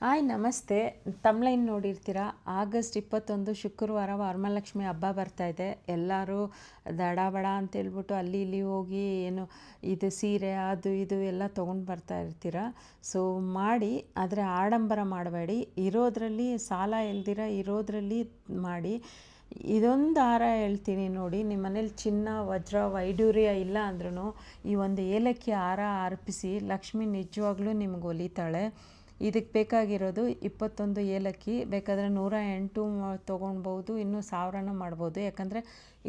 Hi ನಮಸ್ತೆ. ತಮ್ಲೈನ್ ನೋಡಿರ್ತೀರಾ. August 21 ಶುಕ್ರವಾರ ವರಮಹಾಲಕ್ಷ್ಮಿ ಹಬ್ಬ ಬರ್ತಾಯಿದೆ. ಎಲ್ಲರೂ ದಡ ಅಂತೇಳ್ಬಿಟ್ಟು ಅಲ್ಲಿ ಇಲ್ಲಿ ಹೋಗಿ ಏನು ಇದು ಸೀರೆ ಅದು ಇದು ಎಲ್ಲ ತೊಗೊಂಡು ಬರ್ತಾ ಇರ್ತೀರ. ಸೊ ಮಾಡಿ, ಆದರೆ ಆಡಂಬರ ಮಾಡಬೇಡಿ. ಇರೋದ್ರಲ್ಲಿ ಸಾಲ ಇಲ್ದಿರ ಇರೋದ್ರಲ್ಲಿ ಮಾಡಿ. ಇದೊಂದು ಹಾರ ಹೇಳ್ತೀನಿ ನೋಡಿ. ನಿಮ್ಮ ಮನೇಲಿ ಚಿನ್ನ ವಜ್ರ ವೈಡೂರ್ಯ ಇಲ್ಲ ಅಂದ್ರೂ ಈ ಒಂದು ಏಲಕ್ಕಿ ಹಾರ ಅರ್ಪಿಸಿ ಲಕ್ಷ್ಮಿ ನಿಜವಾಗ್ಲೂ ನಿಮ್ಗೆ ಒಲಿತಾಳೆ. ಇದಕ್ಕೆ ಬೇಕಾಗಿರೋದು 21 ಏಲಕ್ಕಿ. ಬೇಕಾದರೆ 108 ತೊಗೊಳ್ಬೋದು, ಇನ್ನೂ 1000 ಮಾಡ್ಬೋದು. ಯಾಕಂದರೆ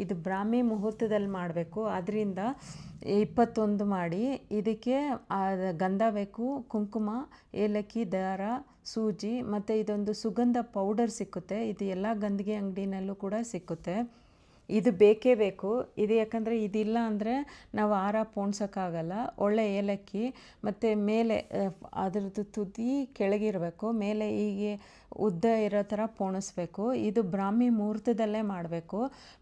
ಇದು ಬ್ರಾಹ್ಮಿ ಮುಹೂರ್ತದಲ್ಲಿ ಮಾಡಬೇಕು, ಅದರಿಂದ 21 ಮಾಡಿ. ಇದಕ್ಕೆ ಗಂಧ ಬೇಕು, ಕುಂಕುಮ, ಏಲಕ್ಕಿ, ದಾರ, ಸೂಜಿ, ಮತ್ತು ಇದೊಂದು ಸುಗಂಧ ಪೌಡರ್ ಸಿಕ್ಕುತ್ತೆ. ಇದು ಎಲ್ಲ ಗಂಧಿಗೆ ಅಂಗಡಿನಲ್ಲೂ ಕೂಡ ಸಿಕ್ಕುತ್ತೆ. ಇದು ಬೇಕೇ ಬೇಕು. ಇದು ಯಾಕಂದರೆ ಇದಿಲ್ಲ ಅಂದರೆ ನಾವು ಹಾರ ಪೋಣಿಸೋಕ್ಕಾಗಲ್ಲ. ಒಳ್ಳೆ ಏಲಕ್ಕಿ ಮತ್ತು ಮೇಲೆ ಅದರದ್ದು ತುದಿ ಕೆಳಗಿರಬೇಕು, ಮೇಲೆ ಹೀಗೆ ಉದ್ದ ಇರೋ ಥರ ಪೋಣಿಸ್ಬೇಕು. ಇದು ಬ್ರಾಹ್ಮಿ ಮುಹೂರ್ತದಲ್ಲೇ ಮಾಡಬೇಕು.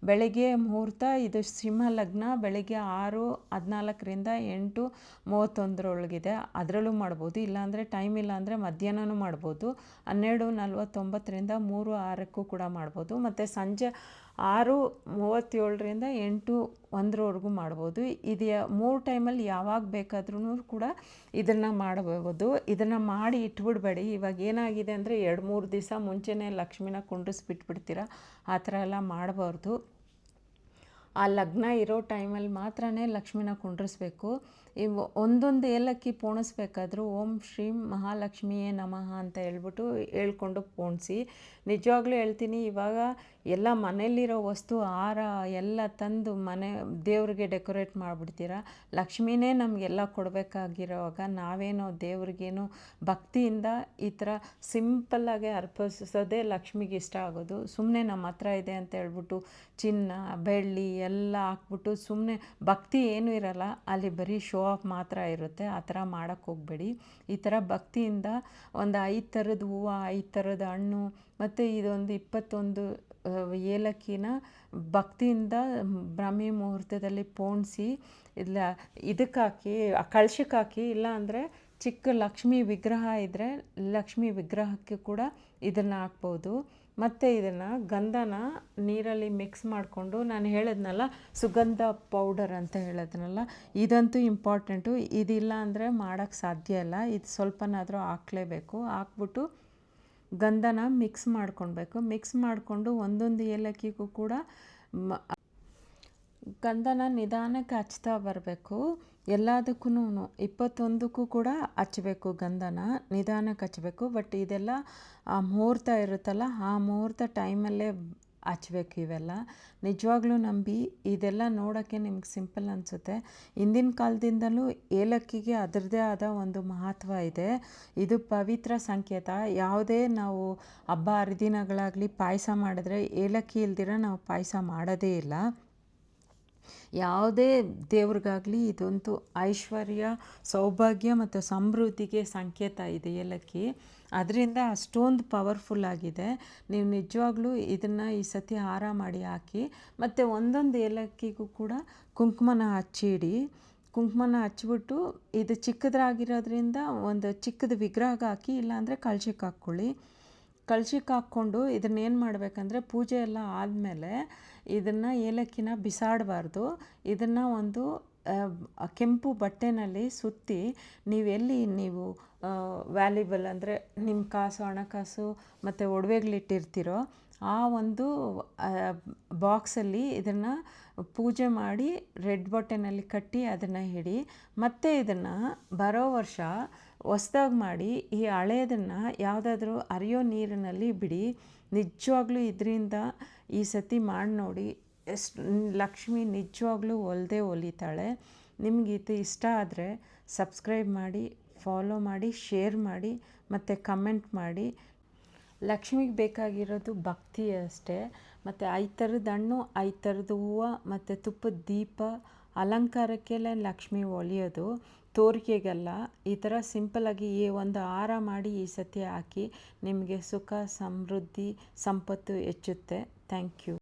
ಬೆಳಗ್ಗೆ ಮುಹೂರ್ತ ಇದು ಸಿಂಹ ಲಗ್ನ. ಬೆಳಗ್ಗೆ 6:14ರಿಂದ 8:31 ಅದರಲ್ಲೂ ಮಾಡ್ಬೋದು. ಇಲ್ಲಾಂದರೆ ಟೈಮ್ ಇಲ್ಲ ಅಂದರೆ ಮಧ್ಯಾಹ್ನನೂ ಮಾಡ್ಬೋದು. 12:49ರಿಂದ 3:06 ಕೂಡ ಮಾಡ್ಬೋದು. ಮತ್ತು ಸಂಜೆ 6:37ರಿಂದ 8:01 ಮಾಡ್ಬೋದು. ಇದು 3 ಟೈಮಲ್ಲಿ ಯಾವಾಗ ಬೇಕಾದ್ರೂ ಕೂಡ ಇದನ್ನು ಮಾಡಬಹುದು. ಇದನ್ನು ಮಾಡಿ ಇಟ್ಬಿಡ್ಬೇಡಿ. ಇವಾಗ ಏನಾಗಿದೆ ಅಂದರೆ 2-3 ದಿವಸ ಮುಂಚೆನೇ ಲಕ್ಷ್ಮಿನ ಕುಂಡ್ರಿಸ್ಬಿಟ್ಬಿಡ್ತೀರ. ಆ ಥರ ಎಲ್ಲ ಮಾಡಬಾರ್ದು. ಆ ಲಗ್ನ ಇರೋ ಟೈಮಲ್ಲಿ ಮಾತ್ರ ಲಕ್ಷ್ಮಿನ ಕುಂಡ್ರಿಸ್ಬೇಕು. ಇವು ಒಂದೊಂದು ಏಲಕ್ಕಿ ಪೋಣಿಸ್ಬೇಕಾದ್ರೂ ಓಂ ಶ್ರೀಂ ಮಹಾಲಕ್ಷ್ಮಿಯೇ ನಮಃ ಅಂತ ಹೇಳ್ಬಿಟ್ಟು ಹೇಳ್ಕೊಂಡು ಪೋಣಿಸಿ. ನಿಜವಾಗ್ಲೂ ಹೇಳ್ತೀನಿ, ಇವಾಗ ಎಲ್ಲ ಮನೆಯಲ್ಲಿರೋ ವಸ್ತು ಹಾರ ಎಲ್ಲ ತಂದು ಮನೆ ದೇವ್ರಿಗೆ ಡೆಕೋರೇಟ್ ಮಾಡಿಬಿಡ್ತೀರ. ಲಕ್ಷ್ಮಿನೇ ನಮಗೆಲ್ಲ ಕೊಡಬೇಕಾಗಿರೋವಾಗ ನಾವೇನೋ ದೇವ್ರಿಗೇನು ಭಕ್ತಿಯಿಂದ ಈ ಥರ ಸಿಂಪಲ್ಲಾಗೆ ಅರ್ಪಿಸೋದೇ ಲಕ್ಷ್ಮಿಗೆ ಇಷ್ಟ ಆಗೋದು. ಸುಮ್ಮನೆ ನಮ್ಮ ಹತ್ರ ಇದೆ ಅಂತ ಹೇಳ್ಬಿಟ್ಟು ಚಿನ್ನ ಬೆಳ್ಳಿ ಎಲ್ಲ ಹಾಕ್ಬಿಟ್ಟು ಸುಮ್ಮನೆ ಭಕ್ತಿ ಏನೂ ಇರಲ್ಲ. ಅಲ್ಲಿ ಬರೀ ಶೋ ಆಫ್ ಮಾತ್ರ ಇರುತ್ತೆ. ಆ ಥರ ಮಾಡೋಕ್ಕೆ ಹೋಗಬೇಡಿ. ಈ ಥರ ಭಕ್ತಿಯಿಂದ ಒಂದು 5 ಥರದ ಹೂವು, 5 ಥರದ ಹಣ್ಣು ಮತ್ತು ಇದೊಂದು 21 ಏಲಕ್ಕಿನ ಭಕ್ತಿಯಿಂದ ಬ್ರಾಹ್ಮಿ ಮುಹೂರ್ತದಲ್ಲಿ ಪೋಣಿಸಿ ಇಲ್ಲ ಇದಕ್ಕೆ ಹಾಕಿ, ಕಳಶಕ್ಕೆ ಹಾಕಿ. ಇಲ್ಲ ಅಂದರೆ ಚಿಕ್ಕ ಲಕ್ಷ್ಮಿ ವಿಗ್ರಹ ಇದ್ದರೆ ಲಕ್ಷ್ಮಿ ವಿಗ್ರಹಕ್ಕೆ ಕೂಡ ಇದನ್ನು ಹಾಕ್ಬೋದು. ಮತ್ತು ಇದನ್ನು ಗಂಧನ ನೀರಲ್ಲಿ ಮಿಕ್ಸ್ ಮಾಡಿಕೊಂಡು, ನಾನು ಹೇಳಿದ್ನಲ್ಲ ಸುಗಂಧ ಪೌಡರ್ ಅಂತ ಹೇಳಿದ್ನಲ್ಲ, ಇದಂತೂ ಇಂಪಾರ್ಟೆಂಟು. ಇದಿಲ್ಲ ಅಂದರೆ ಮಾಡೋಕ್ಕೆ ಸಾಧ್ಯ ಇಲ್ಲ. ಇದು ಸ್ವಲ್ಪನಾದರೂ ಹಾಕಲೇಬೇಕು. ಹಾಕ್ಬಿಟ್ಟು ಗಂಧನ ಮಿಕ್ಸ್ ಮಾಡ್ಕೊಳ್ಬೇಕು. ಮಿಕ್ಸ್ ಮಾಡಿಕೊಂಡು ಒಂದೊಂದು ಏಲಕ್ಕಿಗೂ ಕೂಡ ಗಂಧನ ನಿಧಾನಕ್ಕೆ ಹಚ್ತಾ ಬರಬೇಕು. ಎಲ್ಲದಕ್ಕೂ 21ಕ್ಕೂ ಕೂಡ ಹಚ್ಚಬೇಕು. ಗಂಧನ ನಿಧಾನಕ್ಕೆ ಹಚ್ಚಬೇಕು. ಬಟ್ ಇದೆಲ್ಲ ಆ ಮುಹೂರ್ತ ಇರುತ್ತಲ್ಲ, ಆ ಮುಹೂರ್ತ ಟೈಮಲ್ಲೇ ಹಚ್ಬೇಕು ಇವೆಲ್ಲ. ನಿಜವಾಗ್ಲೂ ನಂಬಿ. ಇದೆಲ್ಲ ನೋಡೋಕ್ಕೆ ನಿಮ್ಗೆ ಸಿಂಪಲ್ ಅನಿಸುತ್ತೆ. ಹಿಂದಿನ ಕಾಲದಿಂದಲೂ ಏಲಕ್ಕಿಗೆ ಅದರದ್ದೇ ಆದ ಒಂದು ಮಹತ್ವ ಇದೆ. ಇದು ಪವಿತ್ರ ಸಂಕೇತ. ಯಾವುದೇ ನಾವು ಹಬ್ಬ ಹರಿದಿನಗಳಾಗಲಿ ಪಾಯಸ ಮಾಡಿದ್ರೆ ಏಲಕ್ಕಿ ಇಲ್ದಿರ ನಾವು ಪಾಯಸ ಮಾಡೋದೇ ಇಲ್ಲ. ಯಾವುದೇ ದೇವ್ರಿಗಾಗಲಿ ಇದಂತೂ ಐಶ್ವರ್ಯ, ಸೌಭಾಗ್ಯ ಮತ್ತು ಸಮೃದ್ಧಿಗೆ ಸಂಕೇತ ಇದೆ ಏಲಕ್ಕಿ. ಅದರಿಂದ ಅಷ್ಟೊಂದು ಪವರ್ಫುಲ್ ಆಗಿದೆ. ನೀವು ನಿಜವಾಗ್ಲೂ ಇದನ್ನು ಈ ಸತಿ ಹಾರ ಮಾಡಿ ಹಾಕಿ. ಮತ್ತು ಒಂದೊಂದು ಏಲಕ್ಕಿಗೂ ಕೂಡ ಕುಂಕುಮನ ಹಚ್ಚಿಡಿ. ಕುಂಕುಮನ ಹಚ್ಬಿಟ್ಟು ಇದು ಚಿಕ್ಕದಾಗಿರೋದ್ರಿಂದ ಒಂದು ಚಿಕ್ಕದು ವಿಗ್ರಹಕ್ಕೆ ಹಾಕಿ, ಇಲ್ಲಾಂದರೆ ಕಳಶಕ್ಕೆ ಹಾಕ್ಕೊಳ್ಳಿ. ಕಳಶಕ್ಕೆ ಹಾಕ್ಕೊಂಡು ಇದನ್ನೇನು ಮಾಡಬೇಕಂದ್ರೆ, ಪೂಜೆ ಎಲ್ಲ ಆದಮೇಲೆ ಇದನ್ನು ಏಲಕ್ಕಿನ ಬಿಸಾಡಬಾರ್ದು. ಇದನ್ನು ಒಂದು ಕೆಂಪು ಬಟ್ಟೆನಲ್ಲಿ ಸುತ್ತಿ ನೀವು ವ್ಯಾಲ್ಯುಬಲ್ ಅಂದರೆ ನಿಮ್ಮ ಕಾಸು, ಹಣಕಾಸು ಮತ್ತು ಒಡವೆಗಳಿಟ್ಟಿರ್ತೀರೋ ಆ ಒಂದು ಬಾಕ್ಸಲ್ಲಿ ಇದನ್ನು ಪೂಜೆ ಮಾಡಿ ರೆಡ್ ಬಟ್ಟೆನಲ್ಲಿ ಕಟ್ಟಿ ಅದನ್ನು ಇಡಿ. ಮತ್ತು ಇದನ್ನು ಬರೋ ವರ್ಷ ಹೊಸ್ದಾಗಿ ಮಾಡಿ ಈ ಹಳೆಯದನ್ನು ಯಾವುದಾದ್ರೂ ಹರಿಯೋ ನೀರಿನಲ್ಲಿ ಬಿಡಿ. ನಿಜವಾಗ್ಲೂ ಇದರಿಂದ ಈ ಸತಿ ಮಾಡಿ ನೋಡಿ. ಎಷ್ಟು ಲಕ್ಷ್ಮಿ ನಿಜವಾಗ್ಲೂ ಒಲಿತಾಳೆ. ನಿಮ್ಗೆ ಇದು ಇಷ್ಟ ಆದರೆ ಸಬ್ಸ್ಕ್ರೈಬ್ ಮಾಡಿ, ಫಾಲೋ ಮಾಡಿ, ಶೇರ್ ಮಾಡಿ ಮತ್ತು ಕಮೆಂಟ್ ಮಾಡಿ. ಲಕ್ಷ್ಮಿಗೆ ಬೇಕಾಗಿರೋದು ಭಕ್ತಿ ಅಷ್ಟೇ. ಮತ್ತು 5 ಥರದ ಹಣ್ಣು, 5 ಥರದ ಹೂವು ಮತ್ತು ತುಪ್ಪದ ದೀಪ, ಅಲಂಕಾರಕ್ಕೆಲ್ಲ ಲಕ್ಷ್ಮಿ ಒಲಿಯೋದು, ತೋರಿಕೆಗಲ್ಲ. ಈ ಥರ ಸಿಂಪಲ್ಲಾಗಿ ಒಂದು ಹಾರ ಮಾಡಿ ಈ ಸತಿ ಹಾಕಿ. ನಿಮಗೆ ಸುಖ, ಸಮೃದ್ಧಿ, ಸಂಪತ್ತು ಹೆಚ್ಚುತ್ತೆ. Thank you.